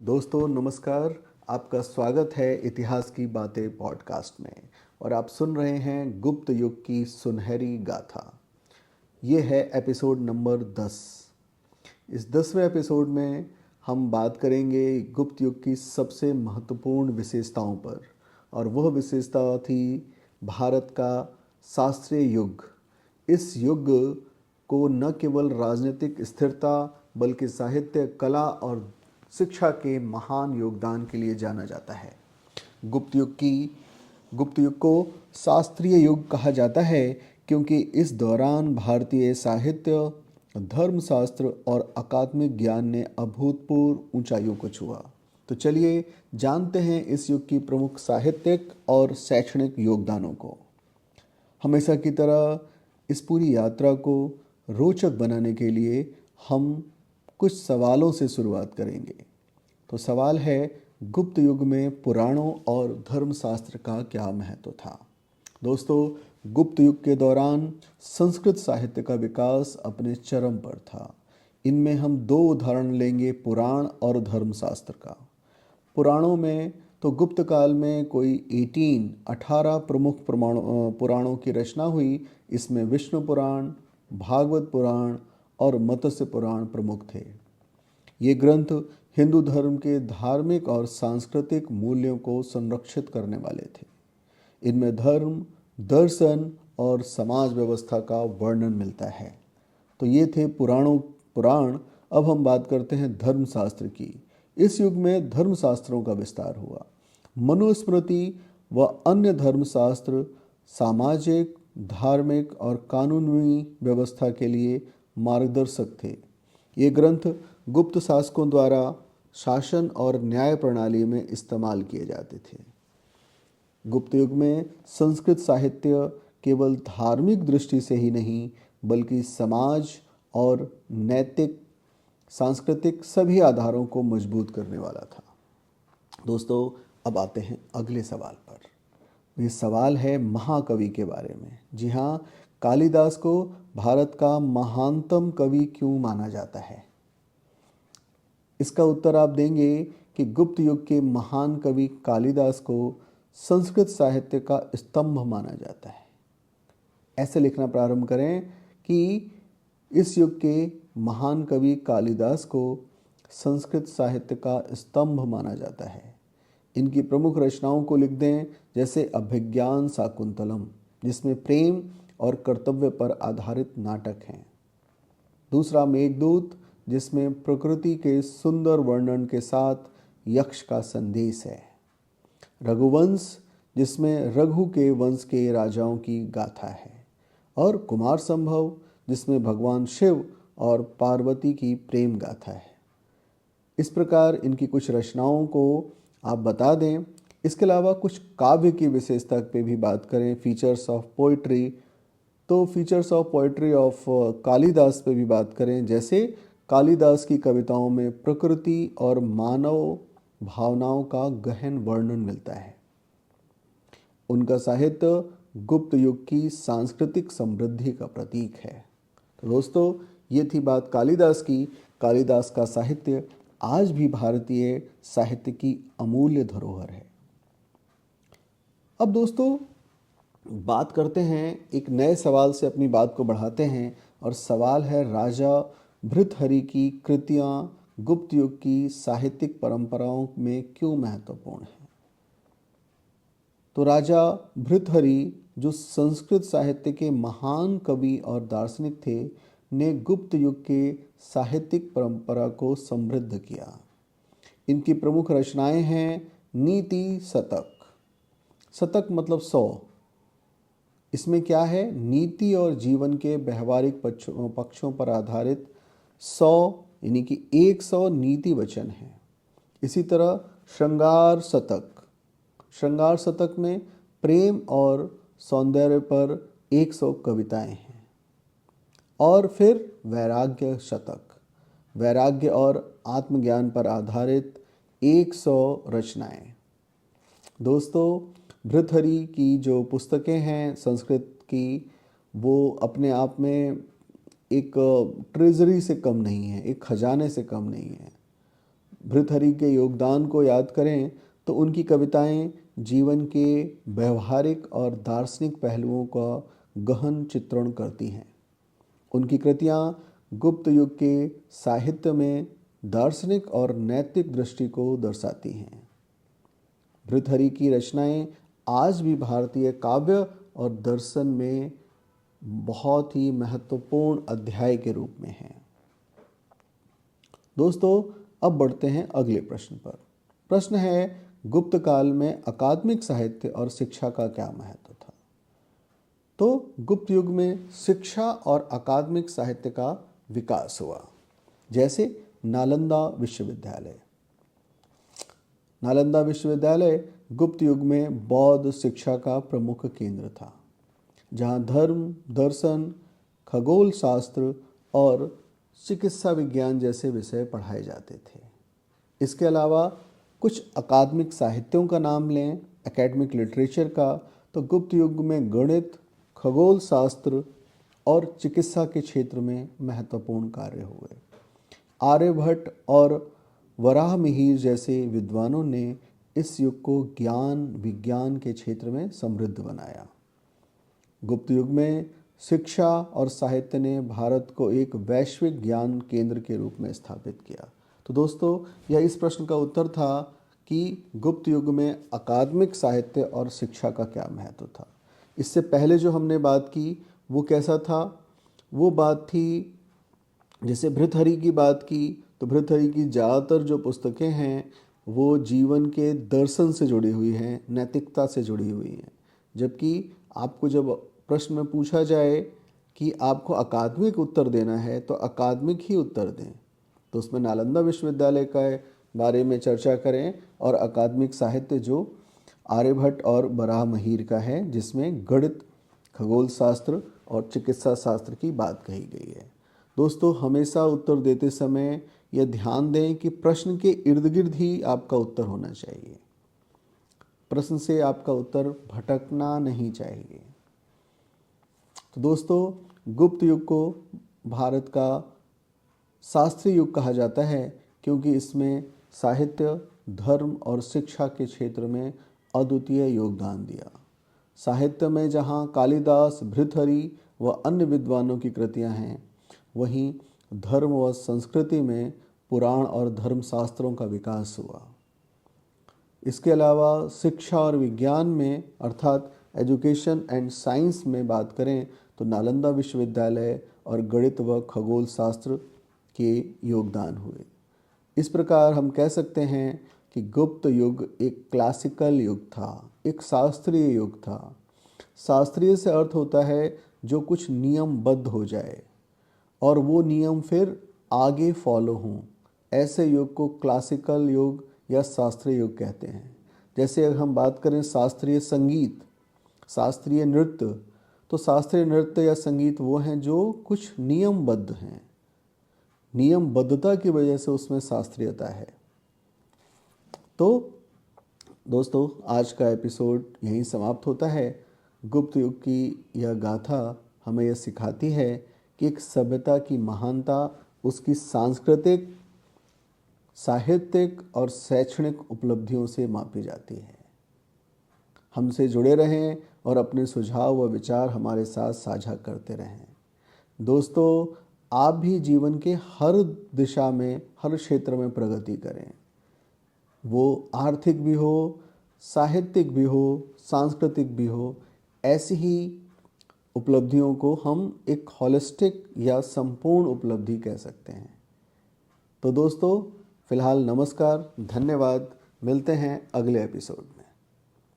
दोस्तों नमस्कार। आपका स्वागत है इतिहास की बातें पॉडकास्ट में और आप सुन रहे हैं गुप्त युग की सुनहरी गाथा। ये है एपिसोड नंबर 10। इस 10वें एपिसोड में हम बात करेंगे गुप्त युग की सबसे महत्वपूर्ण विशेषताओं पर, और वह विशेषता थी भारत का शास्त्रीय युग। इस युग को न केवल राजनीतिक स्थिरता बल्कि साहित्य, कला और शिक्षा के महान योगदान के लिए जाना जाता है। गुप्त युग की गुप्त युग को शास्त्रीय युग कहा जाता है क्योंकि इस दौरान भारतीय साहित्य, धर्मशास्त्र और अकादमिक ज्ञान ने अभूतपूर्व ऊंचाइयों को छुआ। तो चलिए जानते हैं इस युग की प्रमुख साहित्यिक और शैक्षणिक योगदानों को। हमेशा की तरह इस पूरी यात्रा को रोचक बनाने के लिए हम कुछ सवालों से शुरुआत करेंगे। तो सवाल है, गुप्त युग में पुराणों और धर्मशास्त्र का क्या महत्व था? दोस्तों, गुप्त युग के दौरान संस्कृत साहित्य का विकास अपने चरम पर था। इनमें हम दो उदाहरण लेंगे, पुराण और धर्मशास्त्र का। पुराणों में तो गुप्त काल में कोई 18 प्रमुख पुराणों की रचना हुई। इसमें विष्णु पुराण, भागवत पुराण और मत्स्य पुराण प्रमुख थे। ये ग्रंथ हिंदू धर्म के धार्मिक और सांस्कृतिक मूल्यों को संरक्षित करने वाले थे। इनमें धर्म, दर्शन और समाज व्यवस्था का वर्णन मिलता है। तो ये थे पुराण। अब हम बात करते हैं धर्मशास्त्र की। इस युग में धर्मशास्त्रों का विस्तार हुआ। मनुस्मृति व अन्य धर्मशास्त्र सामाजिक, धार्मिक और कानूनी व्यवस्था के लिए मार्गदर्शक थे। ये ग्रंथ गुप्त शासकों द्वारा शासन और न्याय प्रणाली में इस्तेमाल किए जाते थे। गुप्त युग में संस्कृत साहित्य केवल धार्मिक दृष्टि से ही नहीं बल्कि समाज और नैतिक, सांस्कृतिक सभी आधारों को मजबूत करने वाला था। दोस्तों, अब आते हैं अगले सवाल पर। ये सवाल है महाकवि के बारे में। जी हाँ, कालिदास को भारत का महानतम कवि क्यों माना जाता है? इसका उत्तर आप देंगे कि गुप्त युग के महान कवि कालिदास को संस्कृत साहित्य का स्तंभ माना जाता है। ऐसे लिखना प्रारंभ करें कि इस युग के महान कवि कालिदास को संस्कृत साहित्य का स्तंभ माना जाता है। इनकी प्रमुख रचनाओं को लिख दें, जैसे अभिज्ञान शाकुंतलम, जिसमें प्रेम और कर्तव्य पर आधारित नाटक हैं। दूसरा मेघदूत, जिसमें प्रकृति के सुंदर वर्णन के साथ यक्ष का संदेश है। रघुवंश, जिसमें रघु के वंश के राजाओं की गाथा है। और कुमार संभव, जिसमें भगवान शिव और पार्वती की प्रेम गाथा है। इस प्रकार इनकी कुछ रचनाओं को आप बता दें। इसके अलावा कुछ काव्य की विशेषता पे भी बात करें, फीचर्स ऑफ पोइट्री। तो features of poetry of Kalidas पे भी बात करें, जैसे कालिदास की कविताओं में प्रकृति और मानव भावनाओं का गहन वर्णन मिलता है। उनका साहित्य गुप्त युग की सांस्कृतिक समृद्धि का प्रतीक है। तो दोस्तों, ये थी बात कालिदास की। कालिदास का साहित्य आज भी भारतीय साहित्य की अमूल्य धरोहर है। अब दोस्तों, बात करते हैं, एक नए सवाल से अपनी बात को बढ़ाते हैं, और सवाल है, राजा भृतहरि की कृतियाँ गुप्त युग की साहित्यिक परंपराओं में क्यों महत्वपूर्ण हैं? तो राजा भृतहरि, जो संस्कृत साहित्य के महान कवि और दार्शनिक थे, ने गुप्त युग के साहित्यिक परंपरा को समृद्ध किया। इनकी प्रमुख रचनाएं हैं नीति शतक। शतक मतलब 100। इसमें क्या है, नीति और जीवन के व्यवहारिक पक्षों पर आधारित 100 यानी कि 100 नीति वचन हैं। इसी तरह श्रृंगार शतक। श्रृंगार शतक में प्रेम और सौंदर्य पर 100 कविताएं हैं। और फिर वैराग्य शतक, वैराग्य और आत्मज्ञान पर आधारित 100 रचनाएं। दोस्तों, भृतहरि की जो पुस्तकें हैं संस्कृत की, वो अपने आप में एक ट्रेजरी से कम नहीं है, एक खजाने से कम नहीं है। भर्तृहरि के योगदान को याद करें तो उनकी कविताएं जीवन के व्यवहारिक और दार्शनिक पहलुओं का गहन चित्रण करती हैं। उनकी कृतियां गुप्त युग के साहित्य में दार्शनिक और नैतिक दृष्टि को दर्शाती हैं। भर्तृहरि की रचनाएं आज भी भारतीय काव्य और दर्शन में बहुत ही महत्वपूर्ण अध्याय के रूप में हैं। दोस्तों, अब बढ़ते हैं अगले प्रश्न पर। प्रश्न है, गुप्त काल में अकादमिक साहित्य और शिक्षा का क्या महत्व था? तो गुप्त युग में शिक्षा और अकादमिक साहित्य का विकास हुआ। जैसे नालंदा विश्वविद्यालय। नालंदा विश्वविद्यालय गुप्त युग में बौद्ध शिक्षा का प्रमुख केंद्र था, जहाँ धर्म, दर्शन, खगोल शास्त्र और चिकित्सा विज्ञान जैसे विषय पढ़ाए जाते थे। इसके अलावा कुछ अकादमिक साहित्यों का नाम लें, एकेडमिक लिटरेचर का, तो गुप्त युग में गणित, खगोल शास्त्र और चिकित्सा के क्षेत्र में महत्वपूर्ण कार्य हुए। आर्यभट्ट और वराहमिहिर जैसे विद्वानों ने इस युग को ज्ञान विज्ञान के क्षेत्र में समृद्ध बनाया। गुप्त युग में शिक्षा और साहित्य ने भारत को एक वैश्विक ज्ञान केंद्र के रूप में स्थापित किया। तो दोस्तों, यह इस प्रश्न का उत्तर था कि गुप्त युग में अकादमिक साहित्य और शिक्षा का क्या महत्व था। इससे पहले जो हमने बात की वो कैसा था? वो बात थी, जैसे भर्तृहरि की बात की, तो भर्तृहरि की ज़्यादातर जो पुस्तकें हैं वो जीवन के दर्शन से जुड़ी हुई हैं, नैतिकता से जुड़ी हुई हैं। जबकि आपको जब प्रश्न में पूछा जाए कि आपको अकादमिक उत्तर देना है तो अकादमिक ही उत्तर दें, तो उसमें नालंदा विश्वविद्यालय के बारे में चर्चा करें और अकादमिक साहित्य जो आर्यभट्ट और वराहमिहिर का है, जिसमें गणित, खगोल शास्त्र और चिकित्सा शास्त्र की बात कही गई है। दोस्तों, हमेशा उत्तर देते समय यह ध्यान दें कि प्रश्न के इर्द गिर्द ही आपका उत्तर होना चाहिए। प्रश्न से आपका उत्तर भटकना नहीं चाहिए। तो दोस्तों, गुप्त युग को भारत का शास्त्रीय युग कहा जाता है क्योंकि इसमें साहित्य, धर्म और शिक्षा के क्षेत्र में अद्वितीय योगदान दिया। साहित्य में जहाँ कालिदास, भर्तृहरि व अन्य विद्वानों की कृतियाँ हैं, वहीं धर्म व संस्कृति में पुराण और धर्मशास्त्रों का विकास हुआ। इसके अलावा शिक्षा और विज्ञान में अर्थात एजुकेशन एंड साइंस में बात करें तो नालंदा विश्वविद्यालय और गणित व खगोल शास्त्र के योगदान हुए। इस प्रकार हम कह सकते हैं कि गुप्त युग एक क्लासिकल युग था, एक शास्त्रीय युग था। शास्त्रीय से अर्थ होता है जो कुछ नियमबद्ध हो जाए और वो नियम फिर आगे फॉलो हों। ऐसे युग को क्लासिकल युग या शास्त्रीय युग कहते हैं। जैसे अगर हम बात करें शास्त्रीय संगीत, शास्त्रीय नृत्य, तो शास्त्रीय नृत्य या संगीत वो हैं जो कुछ नियमबद्ध हैं। नियमबद्धता की वजह से उसमें शास्त्रीयता है। तो दोस्तों, आज का एपिसोड यहीं समाप्त होता है। गुप्त युग की यह गाथा हमें यह सिखाती है कि एक सभ्यता की महानता उसकी सांस्कृतिक, साहित्यिक और शैक्षणिक उपलब्धियों से मापी जाती है। हमसे जुड़े रहें और अपने सुझाव व विचार हमारे साथ साझा करते रहें। दोस्तों, आप भी जीवन के हर दिशा में, हर क्षेत्र में प्रगति करें। वो आर्थिक भी हो, साहित्यिक भी हो, सांस्कृतिक भी हो। ऐसी ही उपलब्धियों को हम एक होलिस्टिक या संपूर्ण उपलब्धि कह सकते हैं। तो दोस्तों, फिलहाल नमस्कार, धन्यवाद। मिलते हैं अगले एपिसोड में।